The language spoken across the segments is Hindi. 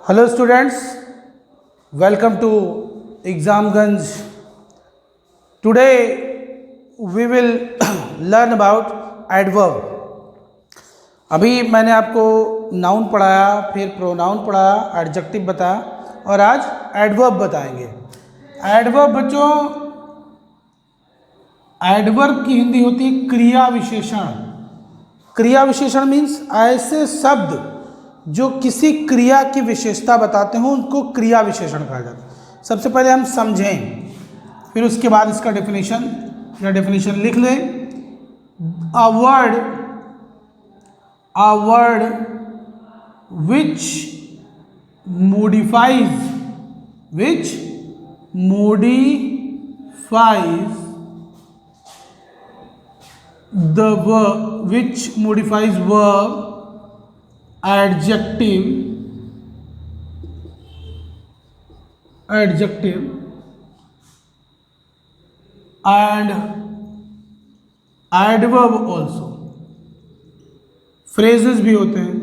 Hello students, welcome to Examganj. Today we will learn about adverb. अभी मैंने आपको नाउन पढ़ाया, फिर प्रोनाउन पढ़ाया, एडजेक्टिव बताया और आज एडवर्ब बताएंगे। एडवर्ब बच्चों, एडवर्ब की हिंदी होती है क्रिया विशेषण। क्रिया विशेषण मीन्स ऐसे शब्द जो किसी क्रिया की विशेषता बताते हो उनको क्रिया विशेषण कहा जाता है। सबसे पहले हम समझें, फिर उसके बाद इसका डेफिनेशन या डेफिनेशन लिख लें। A word which modifies verb, adjective and adverb also। phrases भी होते हैं,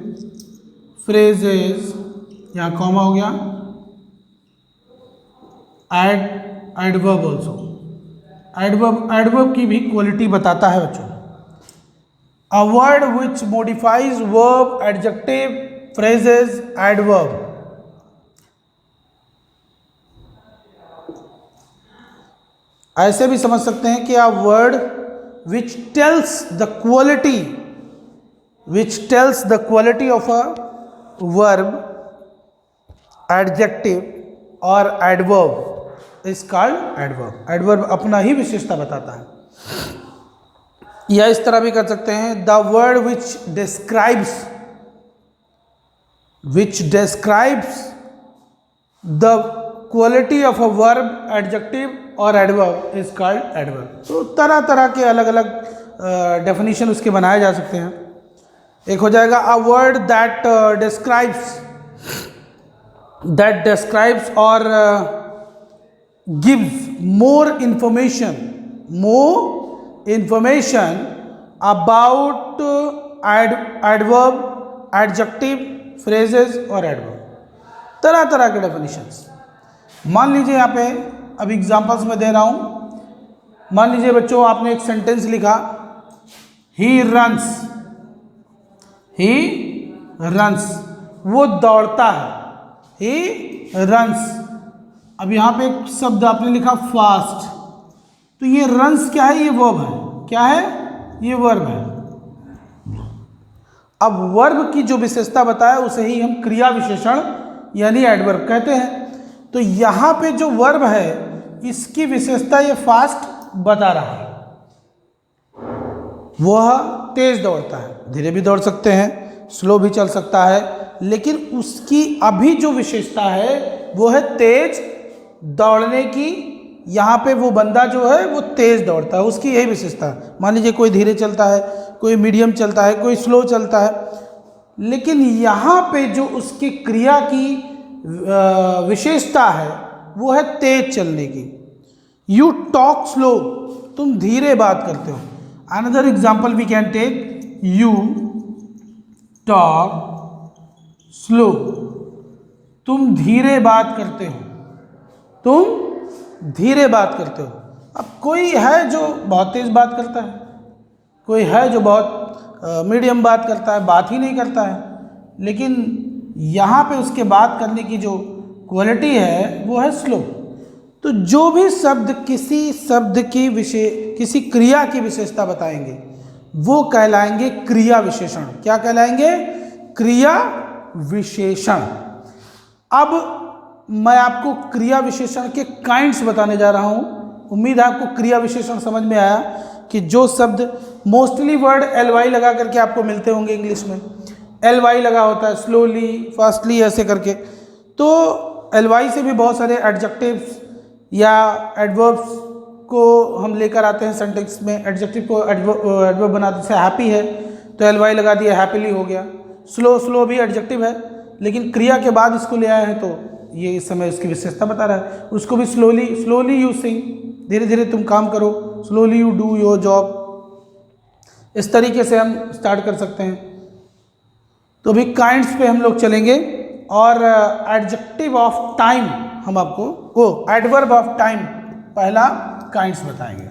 phrases यहाँ कॉमा हो गया, adverb also। adverb की भी क्वालिटी बताता है बच्चों। A word which modifies verb, adjective, phrases, adverb। ऐसे भी समझ सकते हैं कि a word which tells the quality of a verb, adjective or adverb is called adverb। adverb अपना ही विशेषता बताता है। या इस तरह भी कर सकते हैं, the word which describes the quality of a verb, adjective और एडवर्ब इज कॉल्ड एडवर्ब। तो तरह तरह के अलग अलग डेफिनेशन उसके बनाए जा सकते हैं। एक हो जाएगा अ वर्ड दैट डिस्क्राइब्स और gives more information about adverb, adjective, phrases और adverb। तरह तरह के डेफिनेशंस। मान लीजिए यहाँ पे अब एग्जांपल्स में दे रहा हूँ। मान लीजिए बच्चों, आपने एक सेंटेंस लिखा, he runs, वो दौड़ता है, he runs। अब यहाँ पे एक शब्द आपने लिखा फास्ट, तो ये रन्स क्या है? ये वर्ब है। क्या है? ये वर्ब है। अब वर्ब की जो विशेषता बताया उसे ही हम क्रिया विशेषण यानी एडवर्ब कहते हैं। तो यहां पे जो वर्ब है इसकी विशेषता ये फास्ट बता रहा है। वह तेज दौड़ता है, धीरे भी दौड़ सकते हैं, स्लो भी चल सकता है, लेकिन उसकी अभी जो विशेषता है वो है तेज दौड़ने की। यहाँ पे वो बंदा जो है वो तेज दौड़ता है, उसकी यही विशेषता है। मान लीजिए कोई धीरे चलता है, कोई मीडियम चलता है, कोई स्लो चलता है, लेकिन यहाँ पे जो उसकी क्रिया की विशेषता है वो है तेज चलने की। यू टॉक स्लो, तुम धीरे बात करते हो। Another example we can take, you talk slow, तुम धीरे बात करते हो, तुम धीरे बात करते हो। अब कोई है जो बहुत तेज बात करता है, कोई है जो बहुत मीडियम बात करता है, बात ही नहीं करता है, लेकिन यहाँ पे उसके बात करने की जो क्वालिटी है वो है स्लो। तो जो भी शब्द किसी क्रिया की विशेषता बताएंगे वो कहलाएंगे क्रिया विशेषण। क्या कहलाएंगे? क्रिया विशेषण। अब मैं आपको क्रिया विशेषण के काइंड्स बताने जा रहा हूं। उम्मीद है आपको क्रिया विशेषण समझ में आया कि जो शब्द मोस्टली वर्ड ly लगा करके आपको मिलते होंगे इंग्लिश में। ly लगा होता है, स्लोली, फास्टली, ऐसे करके। तो ly से भी बहुत सारे एडजेक्टिव्स या एडवर्ब्स को हम लेकर आते हैं सेंटेंस में। एडजेक्टिव को एडवर्ब बनाते, जैसे हैप्पी है तो ly लगा दिया, हैप्पीली हो गया। स्लो भी एडजेक्टिव है, लेकिन क्रिया के बाद इसको ले आए हैं तो ये इस समय उसकी विशेषता बता रहा है। उसको भी स्लोली यू सिंग, धीरे धीरे तुम काम करो, slowly you do your job. इस तरीके से हम स्टार्ट कर सकते हैं। तो अभी काइंड्स पे हम लोग चलेंगे और एडजेक्टिव ऑफ टाइम हम आपको वो एडवर्ब ऑफ टाइम पहला काइंड्स बताएंगे।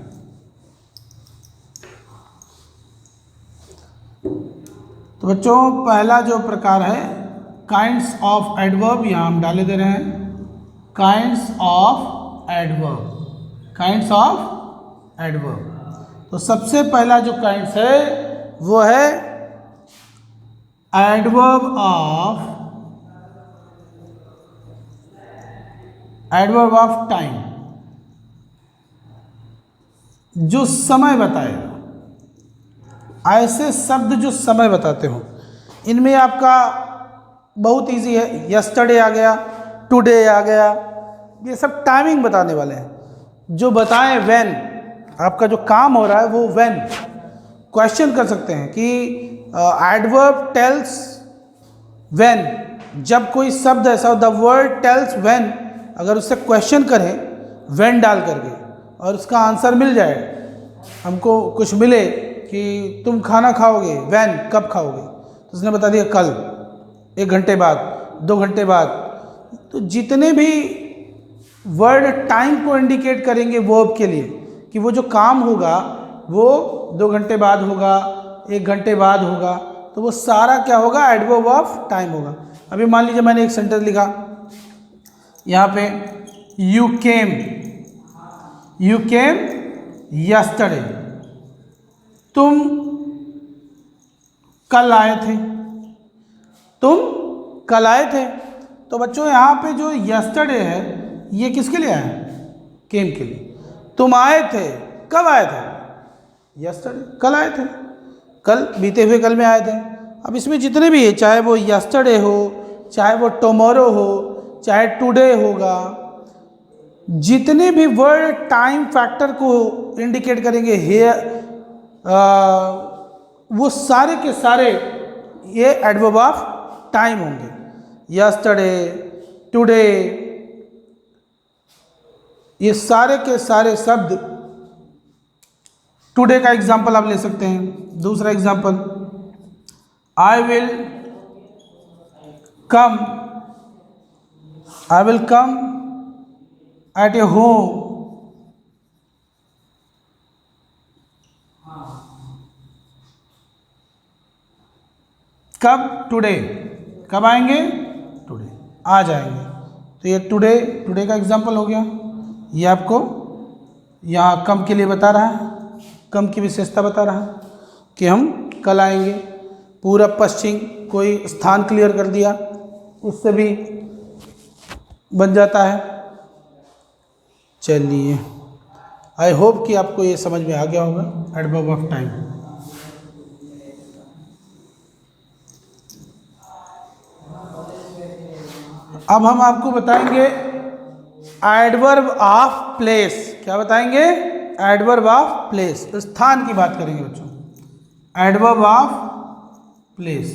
तो बच्चों पहला जो प्रकार है काइंड्स ऑफ एडवर्ब, यहाँ हम डाले दे रहे हैं kinds of adverb, kinds of adverb. तो सबसे पहला जो काइंड्स है वो है एडवर्ब ऑफ टाइम, जो समय बताएगा। ऐसे शब्द जो समय बताते हो, इनमें आपका बहुत इजी है, यस्टरडे आ गया, टुडे आ गया, ये सब टाइमिंग बताने वाले हैं। जो बताएं व्हेन, आपका जो काम हो रहा है वो व्हेन। क्वेश्चन कर सकते हैं कि एडवर्ब टेल्स व्हेन, जब कोई शब्द ऐसा, द वर्ड टेल्स व्हेन, अगर उससे क्वेश्चन करें व्हेन डाल करके और उसका आंसर मिल जाए, हमको कुछ मिले कि तुम खाना खाओगे व्हेन, कब खाओगे, तो उसने बता दिया कल, 1 घंटे बाद, 2 घंटे बाद। तो जितने भी वर्ड टाइम को इंडिकेट करेंगे वर्ब के लिए कि वो जो काम होगा वो 2 घंटे बाद होगा, 1 घंटे बाद होगा, तो वो सारा क्या होगा, एडवर्ब ऑफ टाइम होगा। अभी मान लीजिए मैंने एक सेंटेंस लिखा यहाँ पे, यू केम यस्टरडे, तुम कल आए थे, तुम कल आए थे। तो बच्चों यहाँ पे जो यस्टरडे है ये किसके लिए आया, केम के लिए। तुम आए थे, कब आए थे, यस्टरडे, कल आए थे, कल, बीते हुए कल में आए थे। अब इसमें जितने भी है, चाहे वो यस्टरडे हो, चाहे वो टुमारो हो, चाहे टुडे होगा, जितने भी वर्ड टाइम फैक्टर को इंडिकेट करेंगे हेयर, वो सारे के सारे ये एडवर्ब ऑफ टाइम होंगे। यस्टरडे, टुडे, ये सारे के सारे शब्द। टुडे का एग्जाम्पल आप ले सकते हैं। दूसरा example, I will come at a home, कब, टुडे, कब आएंगे, टुडे, आ जाएंगे। तो ये टुडे का एग्जाम्पल हो गया। ये आपको यहाँ कम के लिए बता रहा है, कम की विशेषता बता रहा है कि हम कल आएंगे। पूरब पश्चिम, कोई स्थान क्लियर कर दिया, उससे भी बन जाता है। चलिए, आई होप कि आपको ये समझ में आ गया होगा एडवर्ब ऑफ टाइम। अब हम आपको बताएंगे एडवर्ब ऑफ प्लेस। क्या बताएंगे, एडवर्ब ऑफ प्लेस, स्थान की बात करेंगे बच्चों। एडवर्ब ऑफ प्लेस,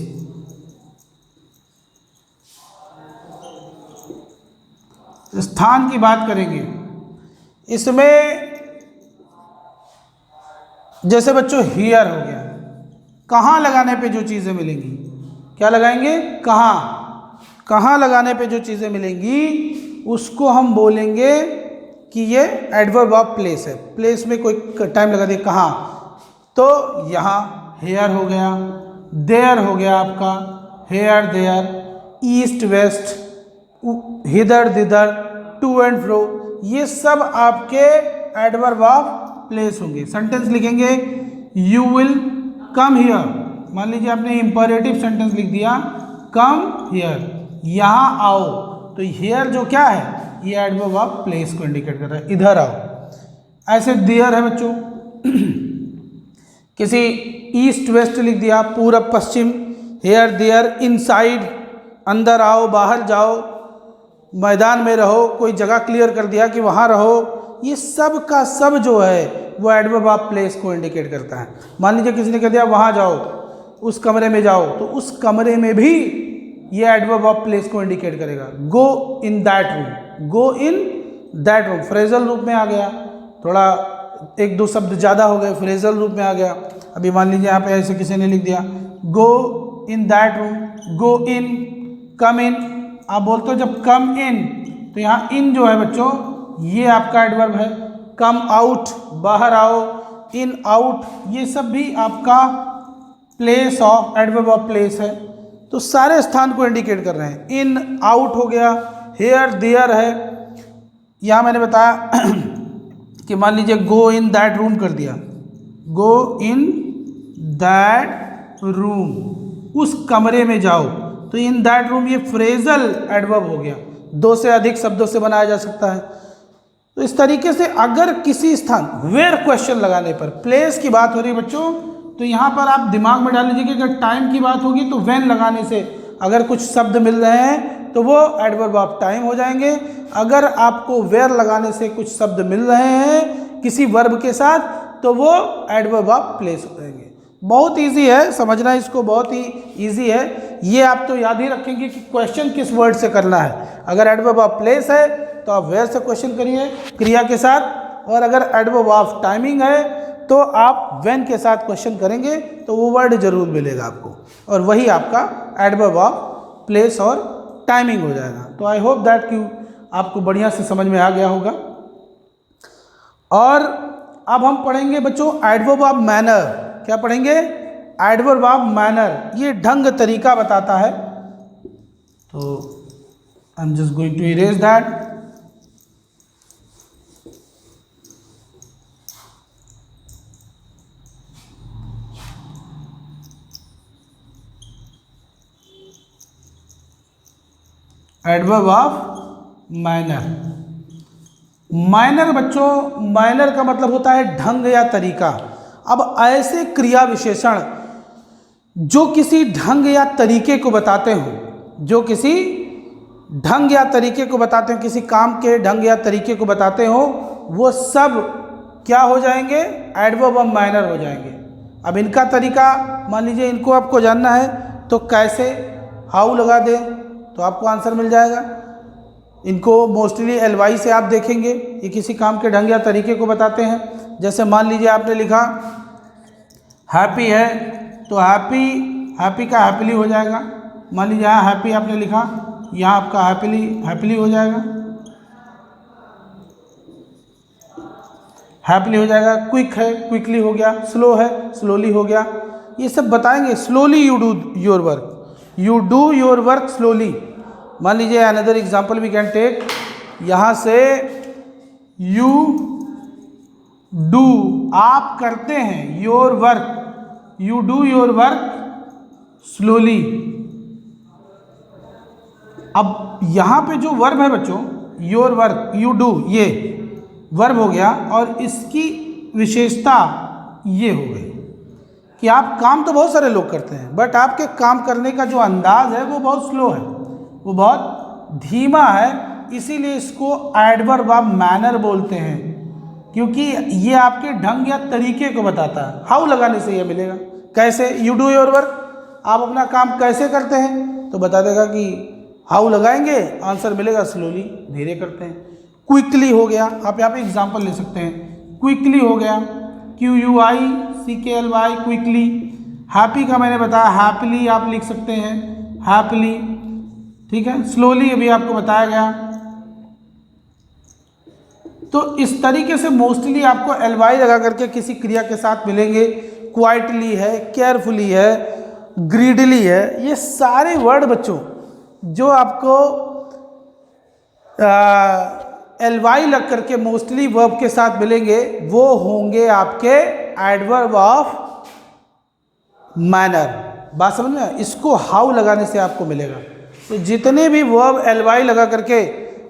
स्थान की बात करेंगे। इसमें जैसे बच्चों हियर हो गया, कहाँ लगाने पे जो चीज़ें मिलेंगी, क्या लगाएंगे, कहाँ लगाने पे जो चीज़ें मिलेंगी उसको हम बोलेंगे कि ये एडवर्ब ऑफ प्लेस है। प्लेस में कोई टाइम लगा दिया, कहाँ, तो यहाँ हेयर हो गया, देयर हो गया आपका, here there, east west, hither thither, to and fro, ये सब आपके एडवर्ब ऑफ प्लेस होंगे। सेंटेंस लिखेंगे, यू विल कम हियर, मान लीजिए आपने इंपरेटिव सेंटेंस लिख दिया, कम हियर, यहाँ आओ, तो हियर जो क्या है, ये एडवर्ब ऑफ प्लेस को इंडिकेट कर रहा है, इधर आओ। ऐसे देयर है बच्चों, किसी ईस्ट वेस्ट लिख दिया, पूरब पश्चिम, हेयर देयर, इनसाइड, अंदर आओ, बाहर जाओ, मैदान में रहो, कोई जगह क्लियर कर दिया कि वहाँ रहो, ये सब का सब जो है वो एडवर्ब ऑफ प्लेस को इंडिकेट करता है। मान लीजिए किसी ने कह दिया वहाँ जाओ, उस कमरे में जाओ, तो उस कमरे में भी ये एडवर्ब ऑफ प्लेस को इंडिकेट करेगा। Go in that room, go in that room, phrasal रूप में आ गया, थोड़ा 1-2 शब्द ज़्यादा हो गए, फ्रेजल रूप में आ गया। अभी मान लीजिए यहाँ पे ऐसे किसी ने लिख दिया, गो इन दैट रूम, गो इन, कम इन, आप बोलते हो जब कम इन, तो यहाँ इन जो है बच्चों ये आपका एडवर्ब है। कम आउट, बाहर आओ, इन आउट, ये सब भी आपका place of, adverb of place है। तो सारे स्थान को इंडिकेट कर रहे हैं। इन आउट हो गया, हेयर देयर है। यहाँ मैंने बताया कि मान लीजिए गो इन दैट रूम कर दिया, गो इन दैट रूम, उस कमरे में जाओ, तो इन दैट रूम ये फ्रेजल एडवर्ब हो गया, दो से अधिक शब्दों से बनाया जा सकता है। तो इस तरीके से अगर किसी स्थान, वेयर क्वेश्चन लगाने पर, प्लेस की बात हो रही है बच्चों, तो यहाँ पर आप दिमाग में डाल लीजिए कि अगर टाइम की बात होगी तो व्हेन लगाने से अगर कुछ शब्द मिल रहे हैं तो वो एडवर्ब ऑफ टाइम हो जाएंगे। अगर आपको वेयर लगाने से कुछ शब्द मिल रहे हैं किसी वर्ब के साथ तो वो एडवर्ब ऑफ प्लेस हो जाएंगे। बहुत इजी है समझना, इसको बहुत ही इजी है। ये आप तो याद ही रखेंगे कि क्वेश्चन किस वर्ड से करना है। अगर एडवर्ब ऑफ प्लेस है तो आप वेयर से क्वेश्चन करिए क्रिया के साथ, और अगर एडवर्ब ऑफ टाइमिंग है तो आप व्हेन के साथ क्वेश्चन करेंगे तो वो वर्ड जरूर मिलेगा आपको, और वही आपका एडवर्ब ऑफ प्लेस और टाइमिंग हो जाएगा। तो आई होप दैट कि आपको बढ़िया से समझ में आ गया होगा। और अब हम पढ़ेंगे बच्चों एडवर्ब ऑफ मैनर। क्या पढ़ेंगे? Adverb of manner. ये ढंग तरीका बताता है। तो I am just going to erase that. Adverb of manner. Manner बच्चों, मैनर का मतलब होता है ढंग या तरीका। अब ऐसे क्रिया विशेषण जो किसी ढंग या तरीके को बताते हो, जो किसी ढंग या तरीके को बताते हो, किसी काम के ढंग या तरीके को बताते हो, वो सब क्या हो जाएंगे? एडवर्ब ऑफ मैनर हो जाएंगे। अब इनका तरीका मान लीजिए इनको आपको जानना है तो कैसे, हाउ लगा दे तो आपको आंसर मिल जाएगा। इनको मोस्टली एलवाई से आप देखेंगे, ये किसी काम के ढंग या तरीके को बताते हैं। जैसे मान लीजिए आपने लिखा हैप्पी है तो हैप्पी, हैप्पी का हैप्पीली हो जाएगा। मान लीजिए यहाँ हैप्पी आपने लिखा, यहाँ आपका हैप्पीली, हैप्पीली हो जाएगा, हैप्पीली हो जाएगा। क्विक है, क्विकली हो गया। स्लो है, स्लोली हो गया। ये सब बताएंगे। Slowly you do your work, you do your work slowly. मान लीजिए another example we can take, यहाँ से यू डू, आप करते हैं, your work, you do your work slowly. अब यहाँ पे जो वर्ब है बच्चों, योर वर्क, यू डू, ये वर्ब हो गया, और इसकी विशेषता ये हो गई कि आप काम तो बहुत सारे लोग करते हैं, बट आपके काम करने का जो अंदाज है वो बहुत स्लो है, वो बहुत धीमा है। इसीलिए इसको एडवर्ब ऑफ मैनर बोलते हैं, क्योंकि ये आपके ढंग या तरीके को बताता है। हाउ लगाने से ये मिलेगा। कैसे? यू डू योर वर्क, आप अपना काम कैसे करते हैं तो बता देगा कि हाउ लगाएंगे, आंसर मिलेगा स्लोली, धीरे करते हैं। क्विकली हो गया, आप यहाँ पे एग्जाम्पल ले सकते हैं। क्विकली हो गया, QUICKLY, क्विकली। हैप्पी का मैंने बताया, हैप्पीली आप लिख सकते हैं, हैप्पीली, ठीक है। स्लोली अभी आपको बताया गया। तो इस तरीके से मोस्टली आपको LY लगा करके किसी क्रिया के साथ मिलेंगे। क्वाइटली है, केयरफुली है, ग्रीडली है, ये सारे वर्ड बच्चों जो आपको LY लग करके मोस्टली वर्ब के साथ मिलेंगे वो होंगे आपके एडवर्ब ऑफ मैनर। बात समझ में? इसको हाउ लगाने से आपको मिलेगा। तो जितने भी वर्ब LY लगा करके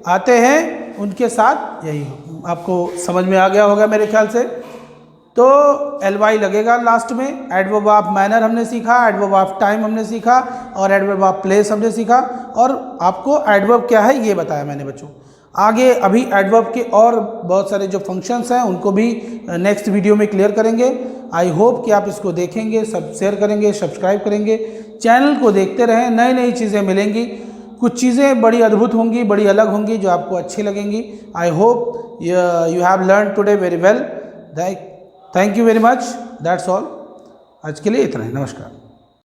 आते हैं उनके साथ यही आपको समझ में आ गया होगा मेरे ख्याल से। तो LY लगेगा लास्ट में। एडवर्ब ऑफ मैनर हमने सीखा, एडवर्ब ऑफ टाइम हमने सीखा, और एडवर्ब ऑफ प्लेस हमने सीखा, और आपको एडवर्ब क्या है ये बताया मैंने बच्चों। आगे अभी एडवर्ब के और बहुत सारे जो फंक्शंस हैं उनको भी नेक्स्ट वीडियो में क्लियर करेंगे। आई होप कि आप इसको देखेंगे, सब शेयर करेंगे, सब्सक्राइब करेंगे, चैनल को देखते रहें। नई नई चीज़ें मिलेंगी, कुछ चीज़ें बड़ी अद्भुत होंगी, बड़ी अलग होंगी जो आपको अच्छी लगेंगी। I hope you have learn today very well. Thank you very much. That's all. आज के लिए इतना ही। नमस्कार।